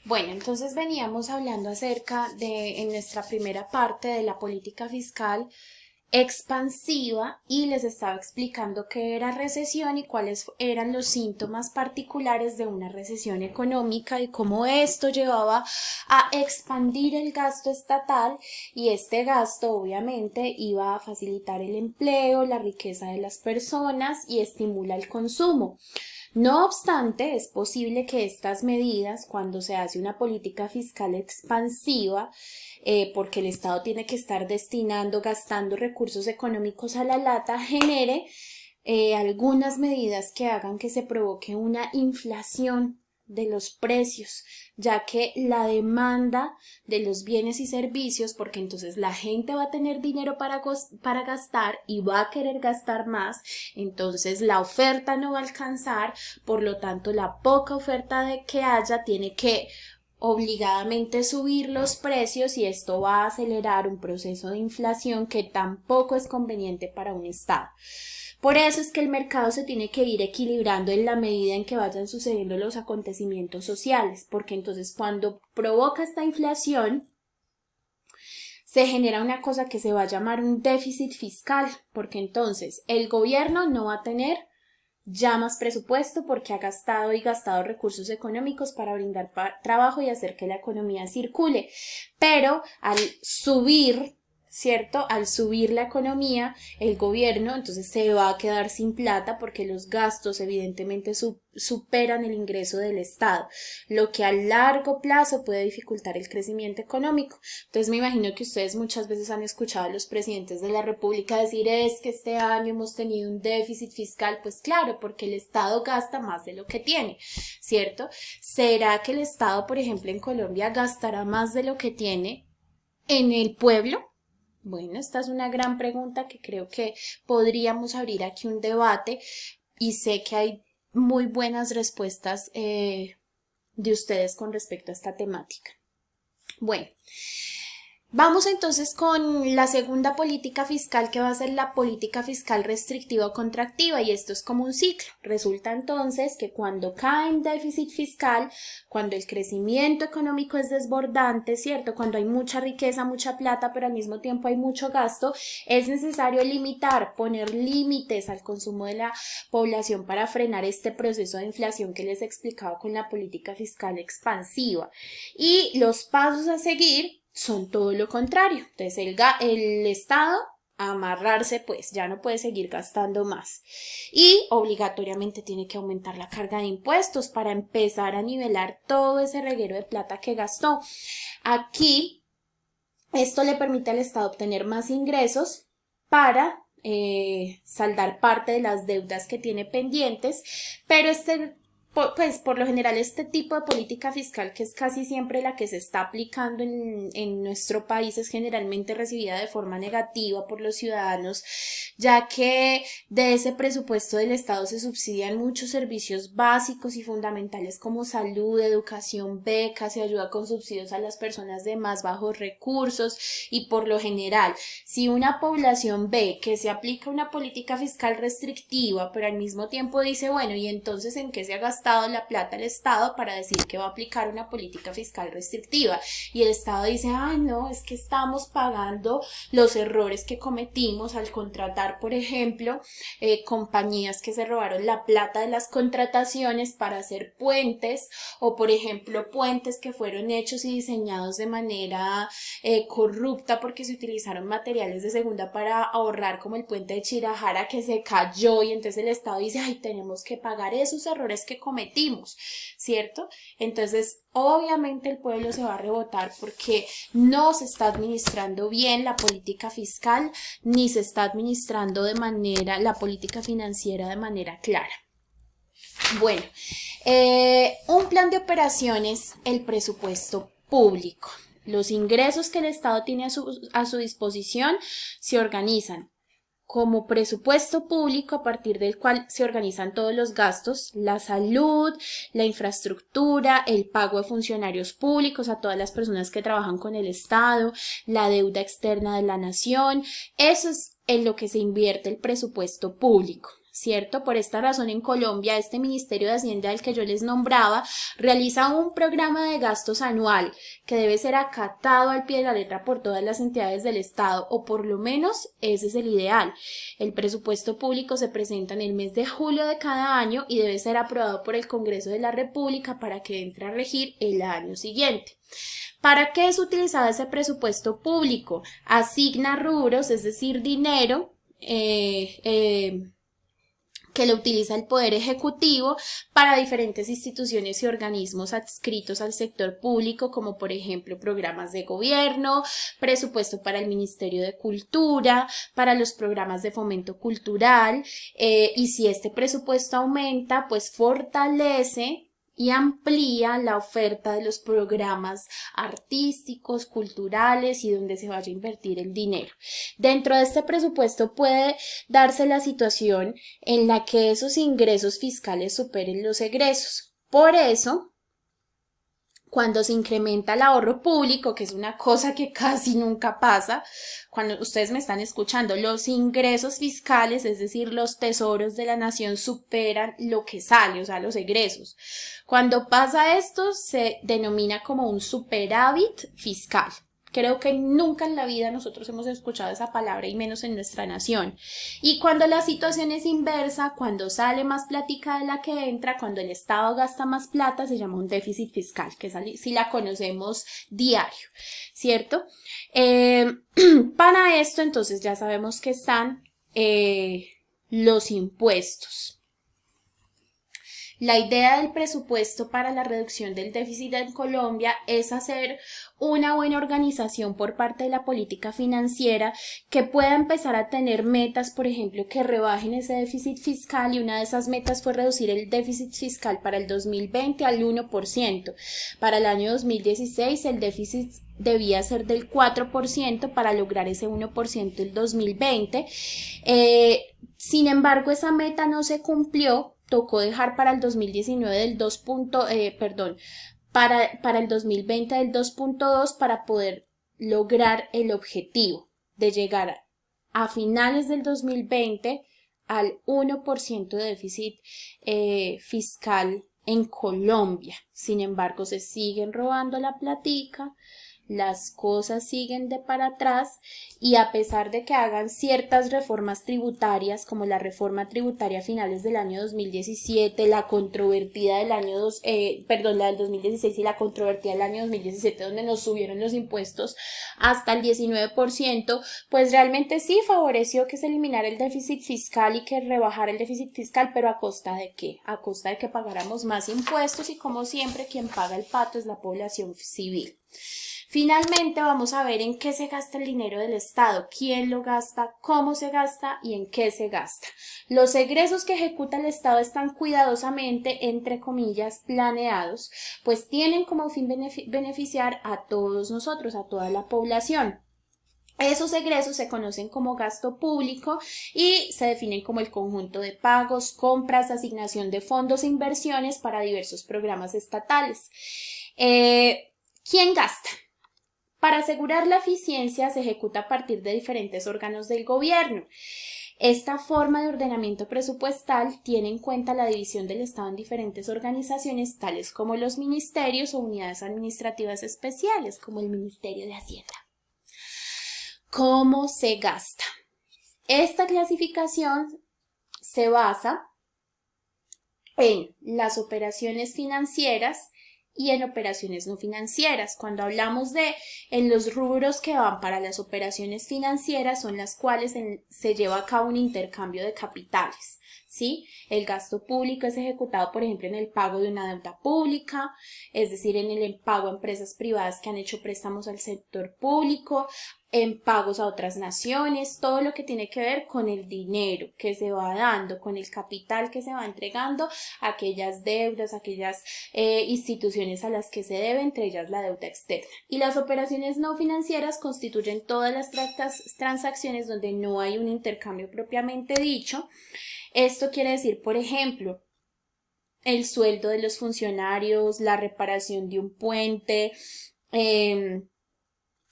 Bueno, entonces veníamos hablando acerca de, en nuestra primera parte de la política fiscal expansiva y les estaba explicando qué era recesión y cuáles eran los síntomas particulares de una recesión económica y cómo esto llevaba a expandir el gasto estatal y este gasto obviamente iba a facilitar el empleo, la riqueza de las personas y estimula el consumo. No obstante, es posible que estas medidas, cuando se hace una política fiscal expansiva, porque el Estado tiene que estar destinando, gastando recursos económicos a la lata, genere algunas medidas que hagan que se provoque una inflación de los precios, ya que la demanda de los bienes y servicios, porque entonces la gente va a tener dinero para gastar y va a querer gastar más, entonces la oferta no va a alcanzar, por lo tanto la poca oferta de que haya tiene que obligadamente subir los precios y esto va a acelerar un proceso de inflación que tampoco es conveniente para un Estado. Por eso es que el mercado se tiene que ir equilibrando en la medida en que vayan sucediendo los acontecimientos sociales, porque entonces cuando provoca esta inflación se genera una cosa que se va a llamar un déficit fiscal, porque entonces el gobierno no va a tener ya más presupuesto porque ha gastado y gastado recursos económicos para brindar trabajo y hacer que la economía circule. Pero al subir, ¿cierto? Al subir la economía, el gobierno entonces se va a quedar sin plata porque los gastos evidentemente superan el ingreso del Estado, lo que a largo plazo puede dificultar el crecimiento económico. Entonces me imagino que ustedes muchas veces han escuchado a los presidentes de la República decir es que este año hemos tenido un déficit fiscal, pues claro, porque el Estado gasta más de lo que tiene, ¿cierto? ¿Será que el Estado, por ejemplo, en Colombia gastará más de lo que tiene en el pueblo? Bueno, esta es una gran pregunta que creo que podríamos abrir aquí un debate y sé que hay muy buenas respuestas de ustedes con respecto a esta temática. Bueno, vamos entonces con la segunda política fiscal que va a ser la política fiscal restrictiva o contractiva y esto es como un ciclo. Resulta entonces que cuando cae en déficit fiscal, cuando el crecimiento económico es desbordante, ¿cierto? Cuando hay mucha riqueza, mucha plata, pero al mismo tiempo hay mucho gasto, es necesario limitar, poner límites al consumo de la población para frenar este proceso de inflación que les explicaba con la política fiscal expansiva. Y los pasos a seguir son todo lo contrario. Entonces el Estado amarrarse pues ya no puede seguir gastando más y obligatoriamente tiene que aumentar la carga de impuestos para empezar a nivelar todo ese reguero de plata que gastó. Aquí esto le permite al Estado obtener más ingresos para saldar parte de las deudas que tiene pendientes, pero pues por lo general este tipo de política fiscal que es casi siempre la que se está aplicando en nuestro país es generalmente recibida de forma negativa por los ciudadanos, ya que de ese presupuesto del Estado se subsidian muchos servicios básicos y fundamentales como salud, educación, becas y ayuda con subsidios a las personas de más bajos recursos y por lo general, si una población ve que se aplica una política fiscal restrictiva, pero al mismo tiempo dice, bueno, ¿y entonces en qué se ha gastado la plata el Estado para decir que va a aplicar una política fiscal restrictiva? Y el Estado dice, ay, no, es que estamos pagando los errores que cometimos al contratar, por ejemplo, compañías que se robaron la plata de las contrataciones para hacer puentes o, por ejemplo, puentes que fueron hechos y diseñados de manera corrupta porque se utilizaron materiales de segunda para ahorrar, como el puente de Chirajara que se cayó y entonces el Estado dice, ay, tenemos que pagar esos errores que cometimos, ¿cierto? Entonces, obviamente el pueblo se va a rebotar porque no se está administrando bien la política fiscal ni se está administrando de manera la política financiera de manera clara. Bueno, un plan de operaciones, el presupuesto público. Los ingresos que el Estado tiene a su disposición se organizan como presupuesto público a partir del cual se organizan todos los gastos, la salud, la infraestructura, el pago de funcionarios públicos a todas las personas que trabajan con el Estado, la deuda externa de la nación. Eso es en lo que se invierte el presupuesto público, ¿cierto? Por esta razón en Colombia, este Ministerio de Hacienda del que yo les nombraba realiza un programa de gastos anual que debe ser acatado al pie de la letra por todas las entidades del Estado, o por lo menos ese es el ideal. El presupuesto público se presenta en el mes de julio de cada año y debe ser aprobado por el Congreso de la República para que entre a regir el año siguiente. ¿Para qué es utilizado ese presupuesto público? Asigna rubros, es decir, dinero, que lo utiliza el Poder Ejecutivo para diferentes instituciones y organismos adscritos al sector público, como por ejemplo programas de gobierno, presupuesto para el Ministerio de Cultura, para los programas de fomento cultural, y si este presupuesto aumenta, pues fortalece y amplía la oferta de los programas artísticos, culturales y donde se vaya a invertir el dinero. Dentro de este presupuesto puede darse la situación en la que esos ingresos fiscales superen los egresos. Por eso, cuando se incrementa el ahorro público, que es una cosa que casi nunca pasa, cuando ustedes me están escuchando, los ingresos fiscales, es decir, los tesoros de la nación superan lo que sale, o sea, los egresos. Cuando pasa esto, se denomina como un superávit fiscal. Creo que nunca en la vida nosotros hemos escuchado esa palabra y menos en nuestra nación. Y cuando la situación es inversa, cuando sale más plática de la que entra, cuando el Estado gasta más plata, se llama un déficit fiscal, que si la conocemos diario, ¿cierto? Para esto, entonces, ya sabemos que están los impuestos. La idea del presupuesto para la reducción del déficit en Colombia es hacer una buena organización por parte de la política financiera que pueda empezar a tener metas, por ejemplo, que rebajen ese déficit fiscal, y una de esas metas fue reducir el déficit fiscal para el 2020 al 1%. Para el año 2016 el déficit debía ser del 4% para lograr ese 1% el 2020. Sin embargo, esa meta no se cumplió. Tocó dejar para el 2019 del 2. Para el 2020 del 2.2 para poder lograr el objetivo de llegar a finales del 2020 al 1% de déficit fiscal en Colombia. Sin embargo, se siguen robando la platica, las cosas siguen de para atrás, y a pesar de que hagan ciertas reformas tributarias, como la reforma tributaria a finales del año 2017, la controvertida del año la del 2016 y la controvertida del año 2017, donde nos subieron los impuestos hasta el 19%, pues realmente sí favoreció que se eliminara el déficit fiscal y que rebajara el déficit fiscal, pero ¿a costa de qué? A costa de que pagáramos más impuestos, y como siempre, quien paga el pato es la población civil. Finalmente vamos a ver en qué se gasta el dinero del Estado, quién lo gasta, cómo se gasta y en qué se gasta. Los egresos que ejecuta el Estado están cuidadosamente, entre comillas, planeados, pues tienen como fin beneficiar a todos nosotros, a toda la población. Esos egresos se conocen como gasto público y se definen como el conjunto de pagos, compras, asignación de fondos e inversiones para diversos programas estatales. ¿Quién gasta? Para asegurar la eficiencia se ejecuta a partir de diferentes órganos del gobierno. Esta forma de ordenamiento presupuestal tiene en cuenta la división del Estado en diferentes organizaciones, tales como los ministerios o unidades administrativas especiales, como el Ministerio de Hacienda. ¿Cómo se gasta? Esta clasificación se basa en las operaciones financieras y en operaciones no financieras. Cuando hablamos en los rubros que van para las operaciones financieras, son las cuales se lleva a cabo un intercambio de capitales, ¿sí? El gasto público es ejecutado, por ejemplo, en el pago de una deuda pública, es decir, en el pago a empresas privadas que han hecho préstamos al sector público, en pagos a otras naciones, todo lo que tiene que ver con el dinero que se va dando, con el capital que se va entregando a aquellas deudas, aquellas instituciones a las que se debe, entre ellas la deuda externa. Y las operaciones no financieras constituyen todas las transacciones donde no hay un intercambio propiamente dicho. Esto quiere decir, por ejemplo, el sueldo de los funcionarios, la reparación de un puente,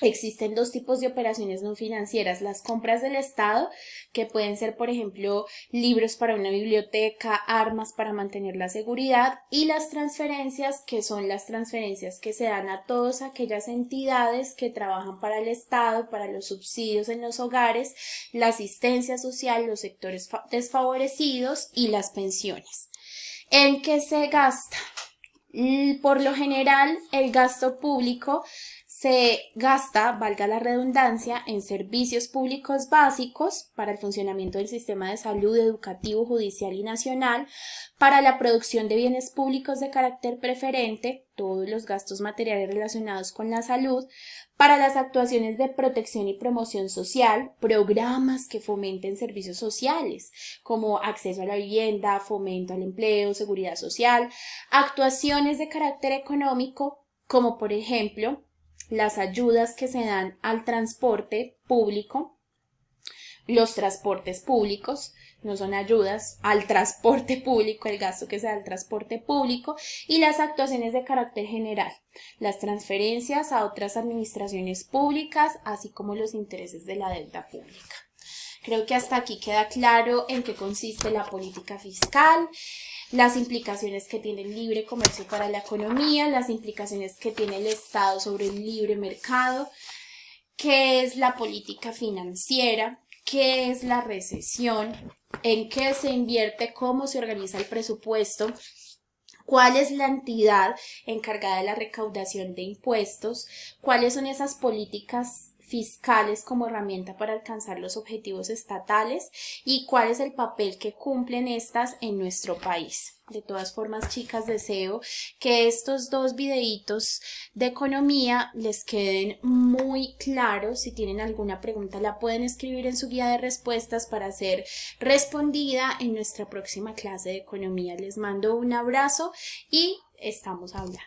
Existen dos tipos de operaciones no financieras: las compras del Estado, que pueden ser, por ejemplo, libros para una biblioteca, armas para mantener la seguridad, y las transferencias, que son las transferencias que se dan a todas aquellas entidades que trabajan para el Estado, para los subsidios en los hogares, la asistencia social, los sectores desfavorecidos y las pensiones. ¿En qué se gasta? Por lo general, el gasto público se gasta, valga la redundancia, en servicios públicos básicos para el funcionamiento del sistema de salud, educativo, judicial y nacional, para la producción de bienes públicos de carácter preferente, todos los gastos materiales relacionados con la salud, para las actuaciones de protección y promoción social, programas que fomenten servicios sociales, como acceso a la vivienda, fomento al empleo, seguridad social, actuaciones de carácter económico, como por ejemplo las ayudas que se dan al transporte público. Los transportes públicos no son ayudas al transporte público, el gasto que se da al transporte público, y las actuaciones de carácter general, las transferencias a otras administraciones públicas, así como los intereses de la deuda pública. Creo que hasta aquí queda claro en qué consiste la política fiscal, las implicaciones que tiene el libre comercio para la economía, las implicaciones que tiene el Estado sobre el libre mercado, qué es la política financiera, qué es la recesión, en qué se invierte, cómo se organiza el presupuesto, cuál es la entidad encargada de la recaudación de impuestos, cuáles son esas políticas fiscales como herramienta para alcanzar los objetivos estatales y cuál es el papel que cumplen estas en nuestro país. De todas formas, chicas, deseo que estos dos videitos de economía les queden muy claros. Si tienen alguna pregunta, la pueden escribir en su guía de respuestas para ser respondida en nuestra próxima clase de economía. Les mando un abrazo y estamos hablando.